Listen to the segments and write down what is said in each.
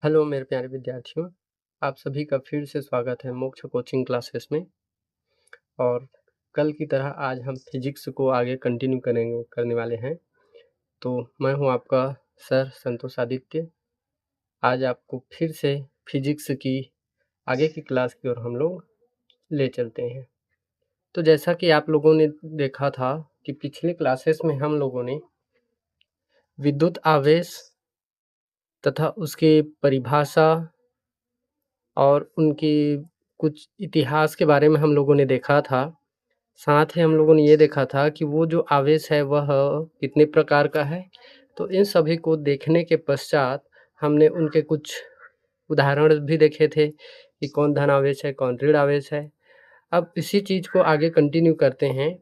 Hello मेरे प्यारे विद्यार्थियों, आप सभी का फिर से स्वागत है मोक्ष कोचिंग क्लासेस में। और कल की तरह आज हम फिजिक्स को आगे कंटिन्यू करने वाले हैं। तो मैं हूं आपका सर संतोष आदित्य। आज आपको फिर से फिजिक्स की आगे की क्लास की ओर हम लोग ले चलते हैं। तो जैसा कि आप लोगों ने देखा था कि पिछले क्लासेस में हम लोगों ने विद्युत आवेश तथा उसकी परिभाषा और उनकी कुछ इतिहास के बारे में हम लोगों ने देखा था। साथ ही हम लोगों ने ये देखा था कि वो जो आवेश है वह कितने प्रकार का है। तो इन सभी को देखने के पश्चात हमने उनके कुछ उदाहरण भी देखे थे कि कौन धन आवेश है, कौन ऋण आवेश है। अब इसी चीज़ को आगे कंटिन्यू करते हैं,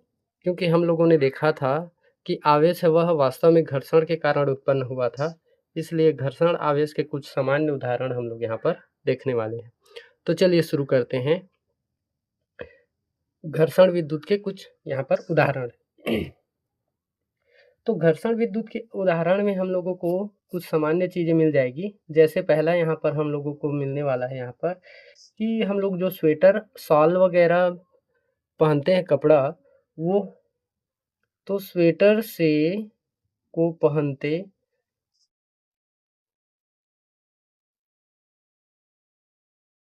क्योंकि हम लोगों ने देखा था कि आवेश है वह वास्तव में घर्षण के कारण उत्पन्न हुआ था। इसलिए घर्षण आवेश के कुछ सामान्य उदाहरण हम लोग यहाँ पर देखने वाले हैं। तो चलिए शुरू करते हैं। घर्षण विद्युत के कुछ यहाँ पर उदाहरण। तो घर्षण विद्युत के उदाहरण में हम लोगों को कुछ सामान्य चीज़ें मिल जाएगी। जैसे पहला यहाँ पर हम लोगों को मिलने वाला है यहाँ पर कि हम लोग जो स्वेटर, शॉल वगैरह पहनते हैं कपड़ा, वो तो स्वेटर से को पहनते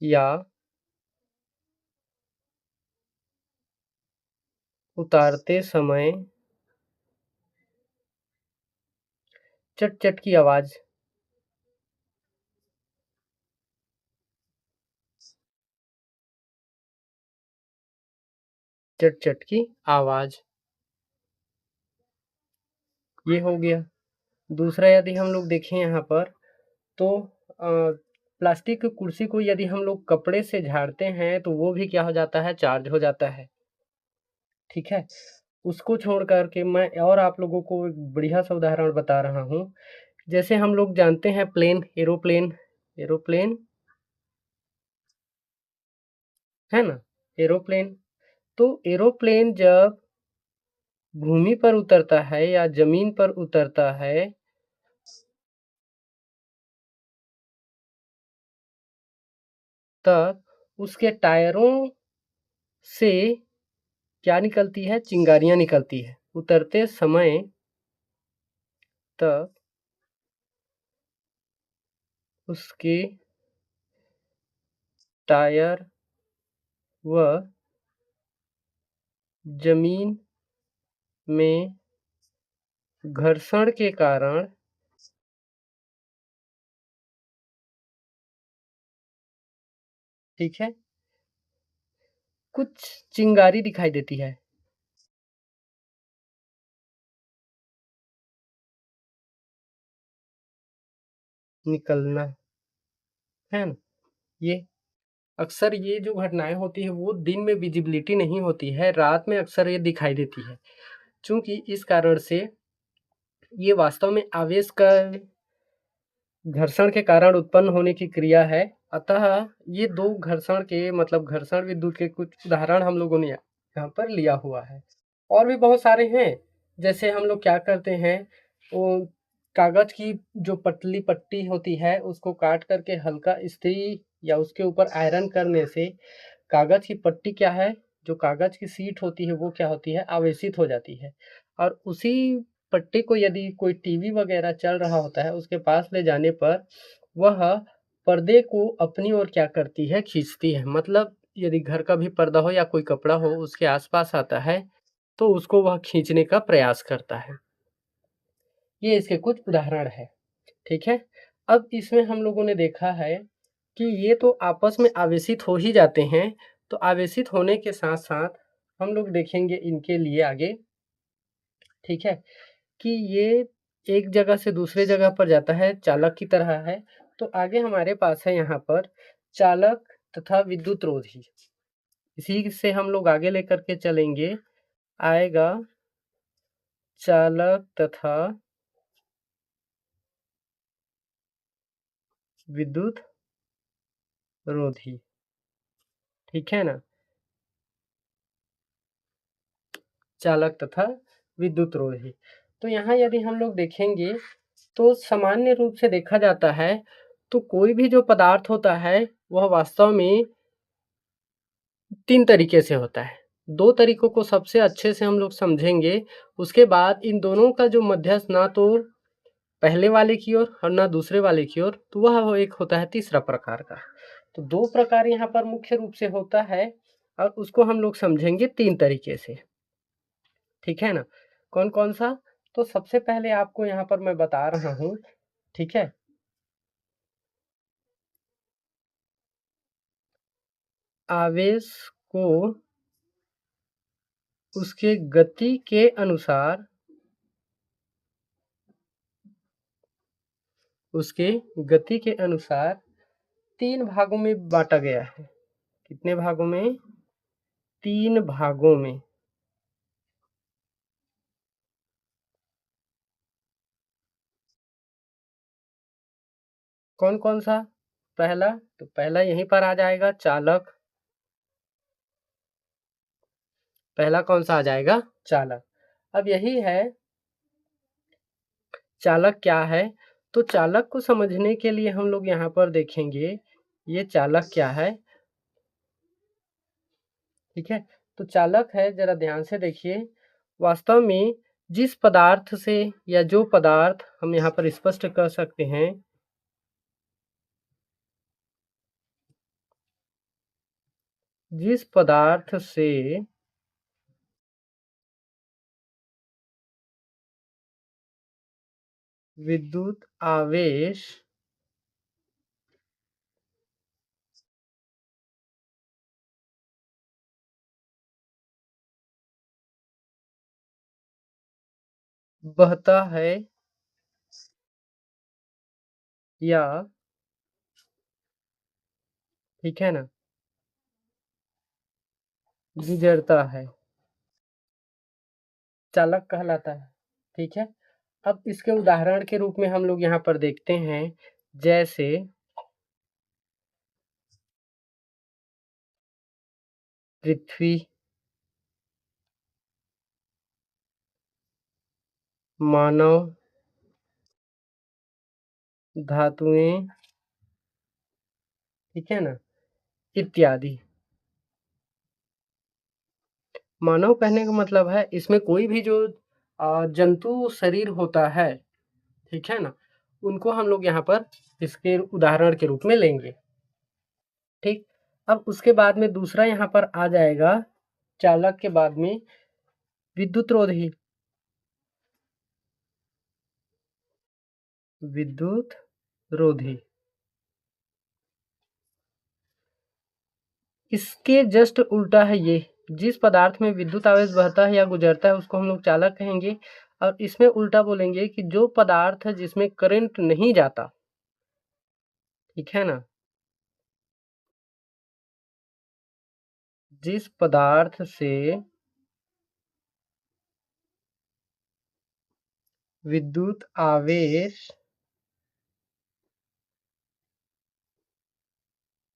या उतारते समय चट चट की आवाज़ चट चट की आवाज़, ये हो गया। दूसरा यदि हम लोग देखें यहाँ पर तो प्लास्टिक की कुर्सी को यदि हम लोग कपड़े से झाड़ते हैं तो वो भी क्या हो जाता है, चार्ज हो जाता है। ठीक है, उसको छोड़ कर के मैं और आप लोगों को एक बढ़िया सा उदाहरण बता रहा हूँ। जैसे हम लोग जानते हैं प्लेन, एरोप्लेन, एरोप्लेन है ना, एरोप्लेन। तो एरोप्लेन जब भूमि पर उतरता है या जमीन पर उतरता है तब उसके टायरों से क्या निकलती है, चिंगारियां निकलती है उतरते समय। तब उसके टायर व जमीन में घर्षण के कारण ठीक है कुछ चिंगारी दिखाई देती है। निकलना है ना, ये अक्सर ये जो घटनाएं होती है वो दिन में विजिबिलिटी नहीं होती है, रात में अक्सर ये दिखाई देती है। चूंकि इस कारण से ये वास्तव में आवेश का घर्षण के कारण उत्पन्न होने की क्रिया है। अतः ये दो घर्षण के मतलब घर्षण विद्युत के कुछ उदाहरण हम लोगों ने यहाँ पर लिया हुआ है। और भी बहुत सारे हैं। जैसे हम लोग क्या करते हैं, वो कागज की जो पतली पट्टी होती है उसको काट करके हल्का इस्त्री या उसके ऊपर आयरन करने से कागज की पट्टी क्या है, जो कागज की सीट होती है वो क्या होती है, आवेशित हो जाती है। और उसी पट्टी को यदि कोई टीवी वगैरह चल रहा होता है उसके पास ले जाने पर वह पर्दे को अपनी ओर क्या करती है, खींचती है। मतलब यदि घर का भी पर्दा हो या कोई कपड़ा हो उसके आसपास आता है तो उसको वह खींचने का प्रयास करता है। ये इसके कुछ उदाहरण है। ठीक है, अब इसमें हम लोगों ने देखा है कि ये तो आपस में आवेशित हो ही जाते हैं। तो आवेशित होने के साथ साथ हम लोग देखेंगे इनके लिए आगे, ठीक है, कि ये एक जगह से दूसरे जगह पर जाता है, चालक की तरह है। तो आगे हमारे पास है यहाँ पर चालक तथा विद्युत रोधी। इसी से हम लोग आगे लेकर के चलेंगे, आएगा चालक तथा विद्युत रोधी। ठीक है ना, चालक तथा विद्युत रोधी। तो यहाँ यदि हम लोग देखेंगे तो सामान्य रूप से देखा जाता है तो कोई भी जो पदार्थ होता है वह वास्तव में 3 तरीके से होता है। 2 तरीकों को सबसे अच्छे से हम लोग समझेंगे, उसके बाद इन दोनों का जो मध्यस्थ ना तो पहले वाले की ओर और ना दूसरे वाले की ओर, तो वह एक होता है तीसरा प्रकार का। तो 2 प्रकार यहाँ पर मुख्य रूप से होता है और उसको हम लोग समझेंगे 3 तरीके से, ठीक है ना? कौन-कौन सा? तो सबसे पहले आपको यहाँ पर मैं बता रहा हूँ, ठीक है? आवेश को उसके गति के अनुसार उसके गति के अनुसार 3 भागों में बाँटा गया है। कितने भागों में? 3 भागों में। कौन-कौन सा? पहला, तो पहला यहीं पर आ जाएगा चालक। पहला कौन सा आ जाएगा? चालक। अब यही है, चालक क्या है? तो चालक को समझने के लिए हम लोग यहाँ पर देखेंगे, ये चालक क्या है? ठीक है, तो चालक है, जरा ध्यान से देखिए, वास्तव में जिस पदार्थ से या जो पदार्थ हम यहाँ पर स्पष्ट कर सकते हैं, जिस पदार्थ से विद्युत आवेश बहता है या, ठीक है ना, गुजरता है, चालक कहलाता है। ठीक है, अब इसके उदाहरण के रूप में हम लोग यहाँ पर देखते हैं, जैसे पृथ्वी, मानव, धातुएं, ठीक है ना, इत्यादि। मानव कहने का मतलब है इसमें कोई भी जो जंतु शरीर होता है, ठीक है ना, उनको हम लोग यहाँ पर इसके उदाहरण के रूप में लेंगे। ठीक, अब उसके बाद में दूसरा यहाँ पर आ जाएगा, चालक के बाद में विद्युत रोधी। विद्युत रोधी, इसके जस्ट उल्टा है ये, जिस पदार्थ में विद्युत आवेश बहता है या गुजरता है उसको हम लोग चालक कहेंगे, और इसमें उल्टा बोलेंगे कि जो पदार्थ है जिसमें करंट नहीं जाता, ठीक है ना, जिस पदार्थ से विद्युत आवेश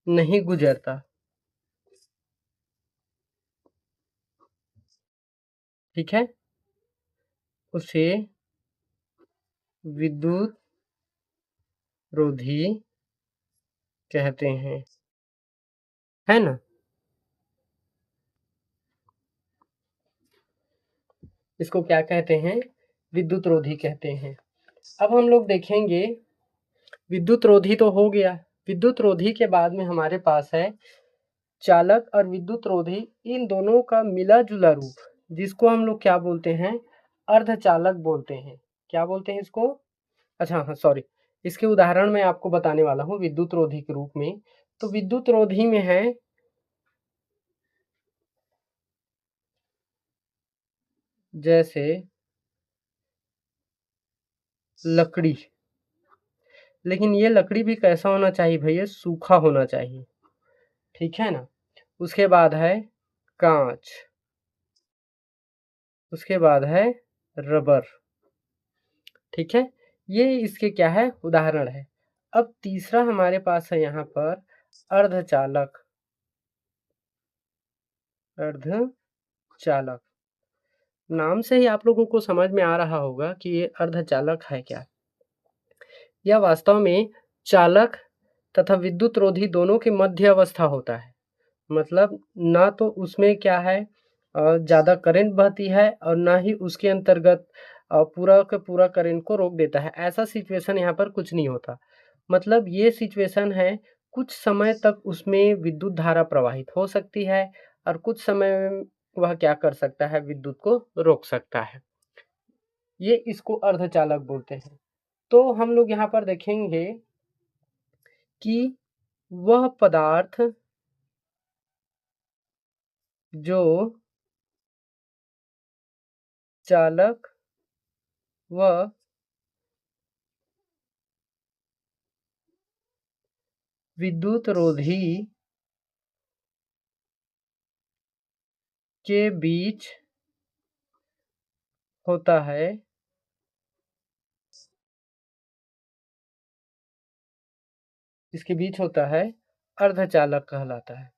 नहीं गुजरता, ठीक है, उसे विद्युत रोधी कहते हैं, है ना। इसको क्या कहते हैं? विद्युत रोधी कहते हैं। अब हम लोग देखेंगे, विद्युत रोधी तो हो गया, विद्युत रोधी के बाद में हमारे पास है चालक और विद्युत रोधी, इन दोनों का मिला जुला रूप, जिसको हम लोग क्या बोलते हैं? अर्धचालक बोलते हैं। क्या बोलते हैं इसको? अच्छा हाँ, सॉरी, इसके उदाहरण मैं आपको बताने वाला हूँ विद्युत रोधी के रूप में। तो विद्युत रोधी में है जैसे लकड़ी, लेकिन ये लकड़ी भी कैसा होना चाहिए भैया? सूखा होना चाहिए, ठीक है ना। उसके बाद है कांच, उसके बाद है रबर, ठीक है, ये इसके क्या है? उदाहरण है। अब तीसरा हमारे पास है यहाँ पर अर्धचालक। अर्धचालक, नाम से ही आप लोगों को समझ में आ रहा होगा कि ये अर्धचालक है क्या। यह वास्तव में चालक तथा विद्युत रोधी दोनों की मध्य अवस्था होता है। मतलब ना तो उसमें क्या है ज़्यादा करंट बहती है और ना ही उसके अंतर्गत पूरा का पूरा करंट को रोक देता है। ऐसा सिचुएशन यहाँ पर कुछ नहीं होता। मतलब ये सिचुएशन है, कुछ समय तक उसमें विद्युत धारा प्रवाहित हो सकती है और कुछ समय वह क्या कर सकता है, विद्युत को रोक सकता है। ये इसको अर्धचालक बोलते हैं। तो हम लोग यहाँ पर देखेंगे कि वह पदार्थ जो चालक व विद्युत रोधी के बीच होता है, इसके बीच होता है, अर्धचालक कहलाता है।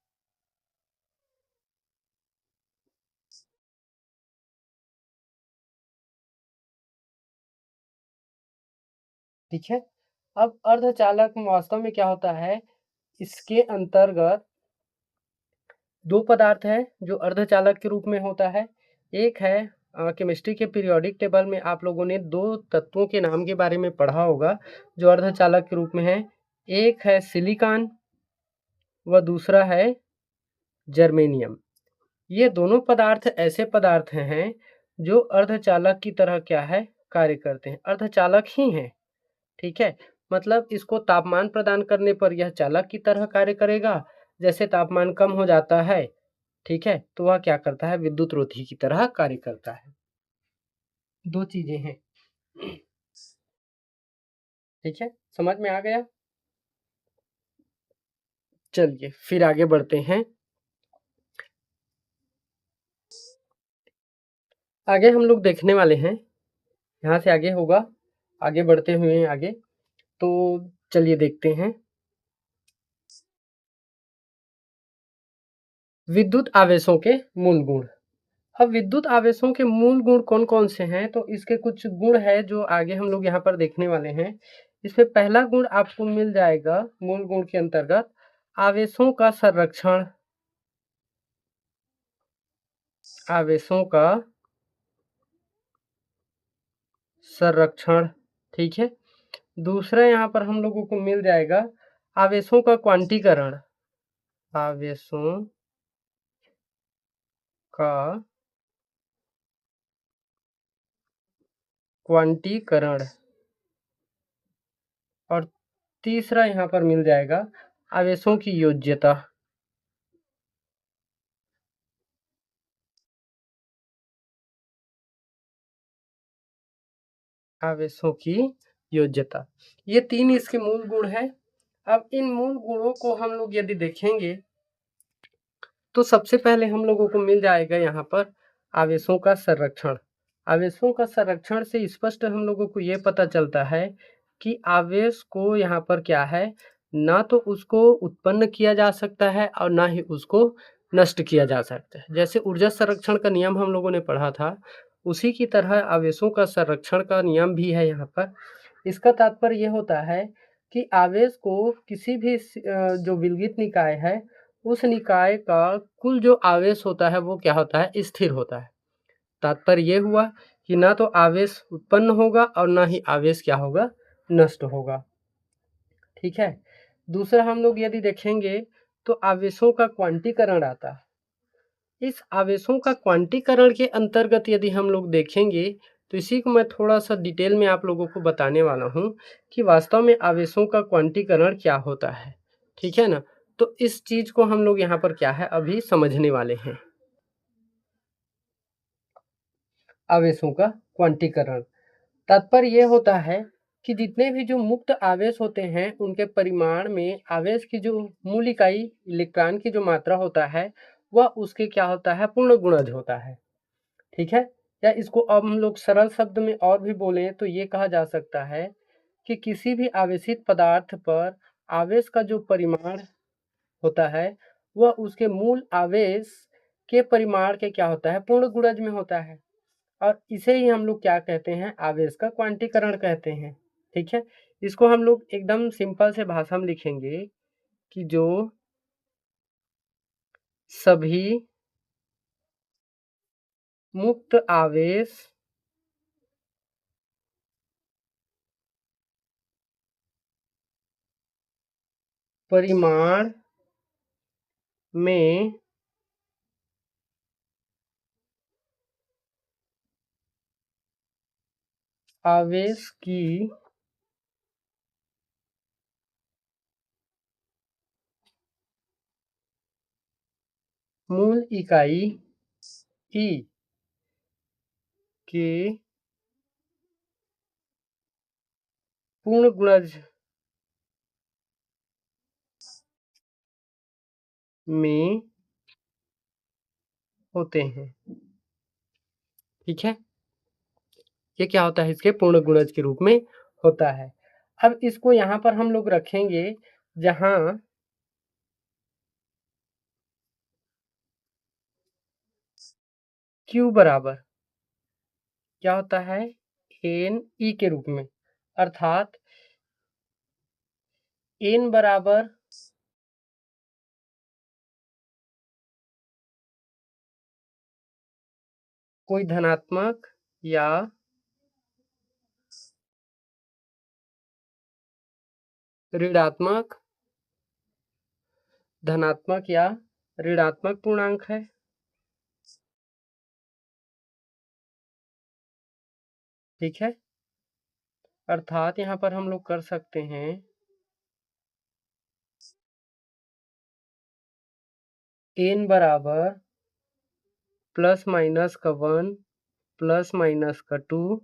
ठीक है। अब अर्धचालक वास्तव में क्या होता है, इसके अंतर्गत दो पदार्थ है जो अर्धचालक के रूप में होता है। एक है केमिस्ट्री के पीरियोडिक टेबल में आप लोगों ने दो तत्वों के नाम के बारे में पढ़ा होगा जो अर्धचालक के रूप में है। एक है सिलिकॉन व दूसरा है जर्मेनियम। ये दोनों पदार्थ ऐसे पदार्थ हैं जो अर्धचालक की तरह क्या है, कार्य करते हैं, अर्धचालक ही हैं। ठीक है। मतलब इसको तापमान प्रदान करने पर यह चालक की तरह कार्य करेगा, जैसे तापमान कम हो जाता है, ठीक है, तो वह क्या करता है, विद्युत रोधी की तरह कार्य करता है। दो चीजें हैं। ठीक है, समझ में आ गया। चलिए फिर आगे बढ़ते हैं। आगे हम लोग देखने वाले हैं, यहाँ से आगे होगा, आगे बढ़ते हुए आगे, तो चलिए देखते हैं। विद्युत आवेशों के मूल गुण। अब विद्युत आवेशों के मूल गुण कौन कौन से हैं, तो इसके कुछ गुण है जो आगे हम लोग यहाँ पर देखने वाले हैं। इसमें पहला गुण आपको मिल जाएगा मूल गुण के अंतर्गत, आवेशों का संरक्षण। आवेशों का संरक्षण, ठीक है। दूसरा यहाँ पर हम लोगों को मिल जाएगा आवेशों का क्वांटीकरण। आवेशों का क्वांटीकरण। और तीसरा यहाँ पर मिल जाएगा आवेशों की योज्यता। आवेशों की योज्यता, ये तीन इसके मूल गुण हैं। अब इन मूल गुणों को हम लोग यदि देखेंगे तो सबसे पहले हम लोगों को मिल जाएगा यहाँ पर आवेशों का संरक्षण। आवेशों का संरक्षण से स्पष्ट हम लोगों को ये पता चलता है कि आवेश को यहाँ पर क्या है, ना तो उसको उत्पन्न किया जा सकता है और ना ही उसको नष्ट किया जा सकता है। जैसे ऊर्जा संरक्षण का नियम हम लोगों ने पढ़ा था, उसी की तरह आवेशों का संरक्षण का नियम भी है यहाँ पर। इसका तात्पर्य यह होता है कि आवेश को किसी भी जो विलगित निकाय है, उस निकाय का कुल जो आवेश होता है वो क्या होता है, स्थिर होता है। तात्पर्य ये हुआ कि ना तो आवेश उत्पन्न होगा और ना ही आवेश क्या होगा, नष्ट होगा। ठीक है। दूसरा हम लोग यदि देखेंगे तो आवेशों का क्वांटीकरण आता है। इस आवेशों का क्वांटीकरण के अंतर्गत यदि हम लोग देखेंगे तो इसी को मैं थोड़ा सा डिटेल में आप लोगों को बताने वाला हूँ कि वास्तव में आवेशों का क्वांटीकरण क्या होता है। ठीक है ना। तो इस चीज को हम लोग यहाँ पर क्या है, अभी समझने वाले हैं। आवेशों का क्वांटीकरण, तात्पर्य यह होता है कि जितने भी जो मुक्त आवेश होते हैं उनके परिमाण में आवेश की जो मूल इकाई इलेक्ट्रॉन की जो मात्रा होता है वह उसके क्या होता है, पूर्ण गुणज होता है। ठीक है। या इसको अब हम लोग सरल शब्द में और भी बोले तो ये कहा जा सकता है कि किसी भी आवेशित पदार्थ पर आवेश का जो परिमाण होता है वह उसके मूल आवेश के परिमाण के क्या होता है, पूर्ण गुणज में होता है। और इसे ही हम लोग क्या कहते हैं, आवेश का क्वांटीकरण कहते हैं। ठीक है। इसको हम लोग एकदम सिंपल से भाषा में लिखेंगे कि जो सभी मुक्त आवेश परिमाण में आवेश की मूल इकाई ई के पूर्ण गुणज में होते हैं। ठीक है, ये क्या होता है, इसके पूर्ण गुणज के रूप में होता है। अब इसको यहाँ पर हम लोग रखेंगे जहां Q बराबर क्या होता है, एन ई के रूप में, अर्थात एन बराबर कोई धनात्मक या ऋणात्मक, धनात्मक या ऋणात्मक पूर्णांक है। ठीक है, अर्थात यहाँ पर हम लोग कर सकते हैं एन बराबर प्लस माइनस का 1 प्लस माइनस का 2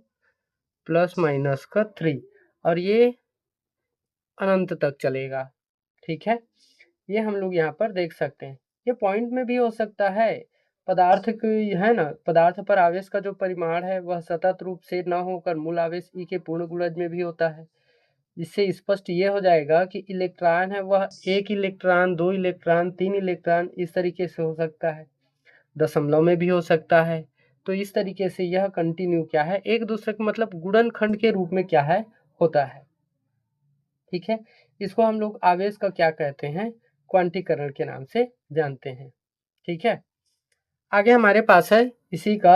प्लस माइनस का 3 और ये अनंत तक चलेगा। ठीक है, ये हम लोग यहाँ पर देख सकते हैं। ये पॉइंट में भी हो सकता है, पदार्थ की है ना, पदार्थ पर आवेश का जो परिमाण है वह सतत रूप से न होकर मूल आवेश ई के पूर्ण गुणज में भी होता है। इससे स्पष्ट ये हो जाएगा कि इलेक्ट्रॉन है वह 1 इलेक्ट्रॉन, 2 इलेक्ट्रॉन, 3 इलेक्ट्रॉन इस तरीके से हो सकता है, दशमलव में भी हो सकता है। तो इस तरीके से यह कंटिन्यू क्या है, एक दूसरे के मतलब गुणनखंड के रूप में क्या है, होता है। ठीक है, इसको हम लोग आवेश का क्या कहते हैं, क्वांटीकरण के नाम से जानते हैं। ठीक है, आगे हमारे पास है इसी का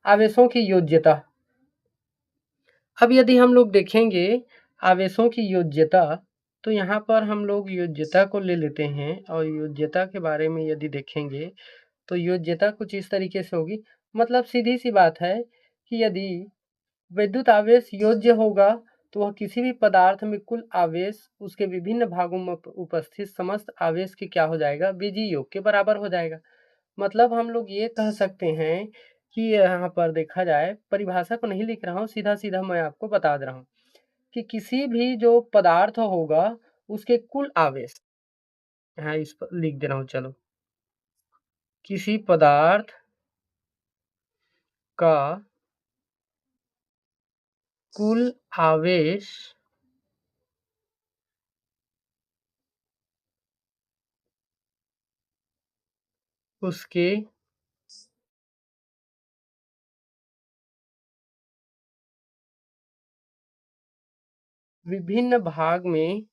आवेशों की योज्यता। अब यदि हम लोग देखेंगे आवेशों की योज्यता, तो यहाँ पर हम लोग योज्यता को ले लेते हैं और योज्यता के बारे में यदि देखेंगे तो योज्यता कुछ इस तरीके से होगी, मतलब सीधी सी बात है कि यदि विद्युत आवेश योज्य होगा तो वह किसी भी पदार्थ में कुल आवेश उसके विभिन्न भागों में उपस्थित समस्त आवेश के क्या हो जाएगा, बीजीय योग के बराबर हो जाएगा। मतलब हम लोग ये कह सकते हैं कि यहाँ पर देखा जाए, परिभाषा को नहीं लिख रहा हूँ, सीधा सीधा मैं आपको बता दे रहा हूँ कि किसी भी जो पदार्थ होगा उसके कुल आवेश, हाँ इस पर लिख दे रहा हूँ, चलो, किसी पदार्थ का कुल आवेश उसके विभिन्न भाग में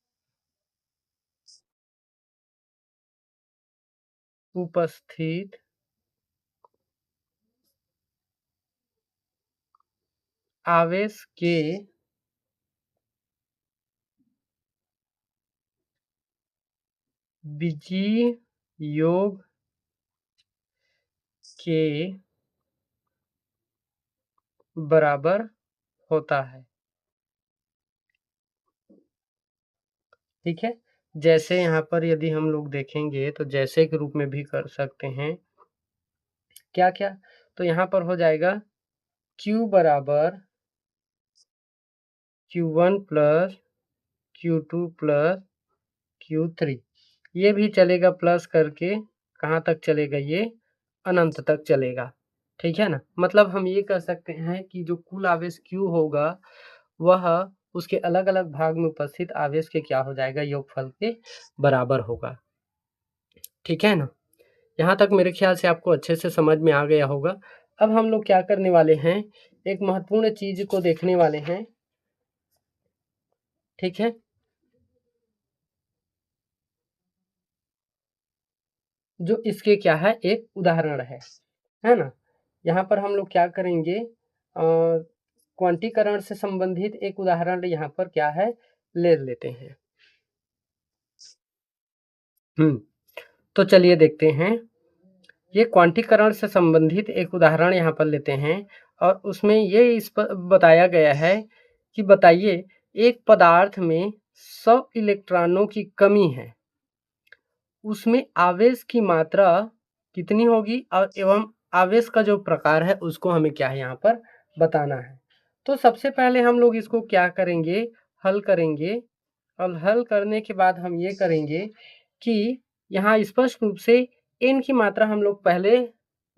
उपस्थित आवेश के बीजीय योग के बराबर होता है। ठीक है, जैसे यहाँ पर यदि हम लोग देखेंगे तो जैसे के रूप में भी कर सकते हैं, क्या क्या, तो यहाँ पर हो जाएगा Q बराबर Q1 plus Q2 plus Q3, ये भी चलेगा प्लस करके, कहाँ तक चलेगा, ये अनंत तक चलेगा। ठीक है ना, मतलब हम ये कह सकते हैं कि जो कुल आवेश Q होगा वह उसके अलग अलग भाग में उपस्थित आवेश के क्या हो जाएगा, योगफल के बराबर होगा। ठीक है ना, यहाँ तक मेरे ख्याल से आपको अच्छे से समझ में आ गया होगा। अब हम लोग क्या करने वाले हैं, एक महत्वपूर्ण चीज को देखने वाले हैं, ठीक है। जो इसके क्या है, एक उदाहरण है ना। यहाँ पर हम लोग क्या करेंगे, क्वांटीकरण से संबंधित एक उदाहरण यहाँ पर क्या है, ले लेते हैं। तो चलिए देखते हैं। ये क्वांटीकरण से संबंधित एक उदाहरण यहाँ पर लेते हैं और उसमें ये इस पर बताया गया है कि बताइए एक पदार्थ में 100 इलेक्ट्रॉनों की कमी है, उसमें आवेश की मात्रा कितनी होगी और एवं आवेश का जो प्रकार है उसको हमें क्या है यहाँ पर बताना है। तो सबसे पहले हम लोग इसको क्या करेंगे, हल करेंगे और हल करने के बाद हम ये करेंगे कि यहाँ स्पष्ट रूप से n की मात्रा हम लोग पहले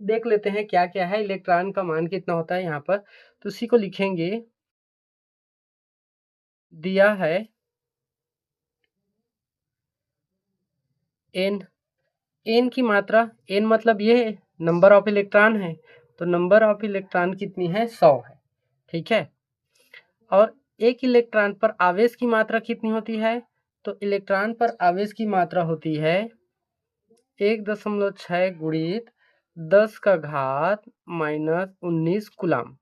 देख लेते हैं क्या क्या है, इलेक्ट्रॉन का मान कितना होता है यहाँ पर। तो उसी को लिखेंगे, दिया है n, n की मात्रा, n मतलब ये नंबर ऑफ इलेक्ट्रॉन है, तो नंबर ऑफ इलेक्ट्रॉन कितनी है, 100 है। ठीक है। और एक इलेक्ट्रॉन पर आवेश की मात्रा कितनी होती है, तो इलेक्ट्रॉन पर आवेश की मात्रा होती है 1.6 गुणित 10 का घात माइनस 19 कूलाम।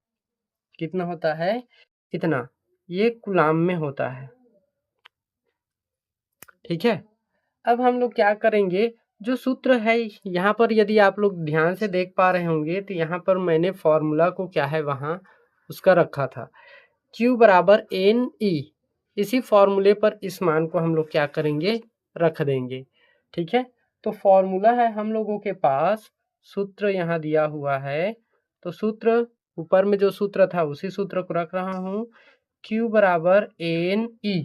कितना होता है, इतना, ये कूलाम में होता है। ठीक है। अब हम लोग क्या करेंगे, जो सूत्र है यहाँ पर यदि आप लोग ध्यान से देख पा रहे होंगे तो यहाँ पर मैंने फॉर्मूला को क्या है वहाँ उसका रखा था, Q बराबर एन ई। इसी फॉर्मूले पर इस मान को हम लोग क्या करेंगे, रख देंगे। ठीक है। तो फॉर्मूला है हम लोगों के पास, सूत्र यहाँ दिया हुआ है, तो सूत्र ऊपर में जो सूत्र था उसी सूत्र को रख रहा हूँ। Q बराबर एन ई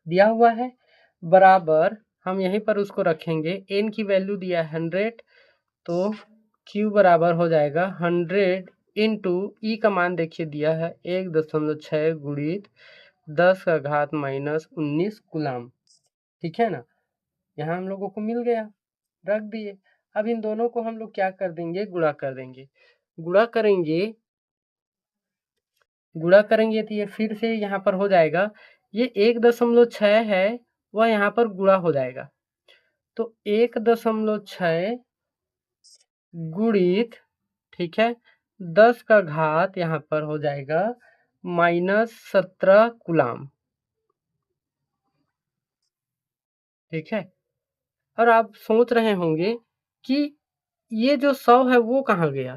दिया हुआ है, बराबर हम यहीं पर उसको रखेंगे, n की वैल्यू दिया है 100, तो Q बराबर हो जाएगा 100 इंटू ई का मान देखिए दिया है 1.6 गुणित 10 का घात माइनस 19 कूलाम। ठीक है ना, यहाँ हम लोगों को मिल गया, रख दिए। अब इन दोनों को हम लोग क्या कर देंगे, गुणा कर देंगे। गुणा करेंगे, गुणा करेंगे तो ये फिर से यहाँ पर हो जाएगा, ये 1.6 है वह यहाँ पर गुणा हो जाएगा, तो 1.6 गुणित, ठीक है, 10 का घात यहाँ पर हो जाएगा माइनस 17 कूलाम। ठीक है। और आप सोच रहे होंगे कि ये जो 100 है वो कहाँ गया,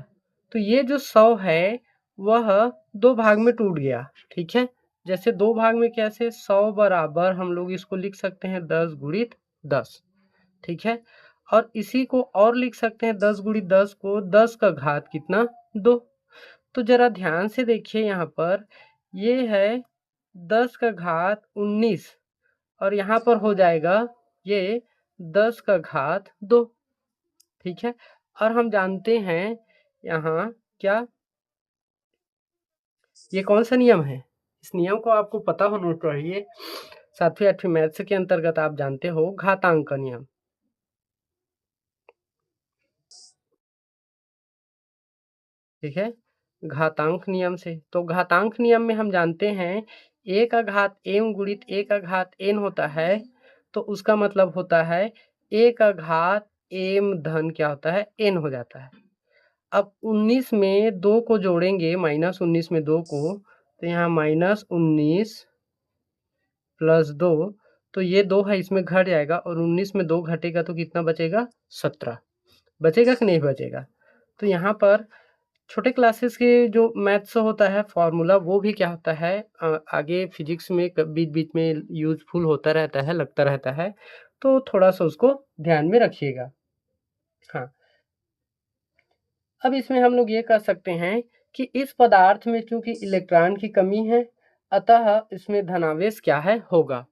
तो ये जो 100 है वह दो भाग में टूट गया। ठीक है। जैसे दो भाग में कैसे, 100 बराबर हम लोग इसको लिख सकते हैं 10 गुणित 10। ठीक है। और इसी को और लिख सकते हैं 10 गुणित 10 को 10 का घात कितना, 2। तो जरा ध्यान से देखिए यहाँ पर, ये है 10 का घात 19 और यहाँ पर हो जाएगा ये 10 का घात 2। ठीक है। और हम जानते हैं यहाँ क्या, ये कौन सा नियम है, इस नियम को आपको पता होना चाहिए, 7वीं 8वीं मैथ्स के अंतर्गत आप जानते हो घातांक का नियम। ठीक है, घातांक नियम से, तो घातांक नियम में हम जानते हैं ए का घात एम गुणित ए का घात एन होता है, तो उसका मतलब होता है ए का घात एम धन क्या होता है, एन हो जाता है। अब 19 में 2 को जोड़ेंगे, माइनस 19 में 2 को, तो यहाँ माइनस 19 प्लस 2, तो ये 2 है इसमें घट जाएगा और 19 में 2 घटेगा तो कितना बचेगा, 17 बचेगा कि नहीं बचेगा। तो यहाँ पर छोटे क्लासेस के जो मैथ्स होता है फॉर्मूला वो भी क्या होता है, आगे फिजिक्स में बीच बीच में यूजफुल होता रहता है, लगता रहता है, तो थोड़ा सा उसको ध्यान में रखिएगा। हाँ, अब इसमें हम लोग ये कह सकते हैं कि इस पदार्थ में चूंकि इलेक्ट्रॉन की कमी है, अतः इसमें धनावेश क्या है, होगा।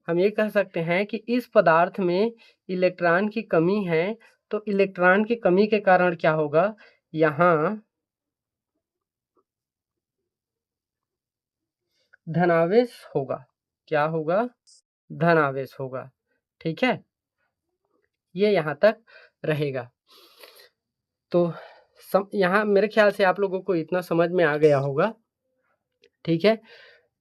हम ये कह सकते हैं कि इस पदार्थ में इलेक्ट्रॉन की कमी है, तो इलेक्ट्रॉन की कमी के कारण क्या होगा, यहाँ धनावेश होगा। क्या होगा, धनावेश होगा। ठीक है, ये यहाँ तक रहेगा। तो यहाँ मेरे ख्याल से आप लोगों को इतना समझ में आ गया होगा। ठीक है।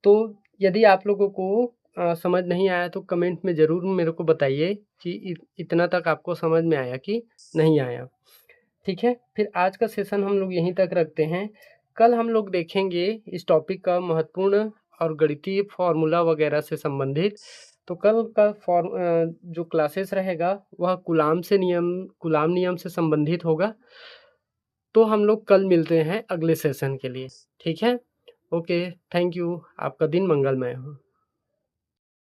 तो यदि आप लोगों को समझ नहीं आया तो कमेंट में ज़रूर मेरे को बताइए कि इतना तक आपको समझ में आया कि नहीं आया। ठीक है? फिर आज का सेशन हम लोग यहीं तक रखते हैं। कल हम लोग देखेंगे इस टॉपिक का महत्वपूर्ण और गणितीय फ़ॉर्मूला वगैरह से संबंधित। तो कल का जो क्लासेस रहेगा वह कूलाम नियम से संबंधित होगा। तो हम लोग कल मिलते हैं अगले सेशन के लिए। ठीक है? Okay, thank you. आपका दिन मंगलमय हो।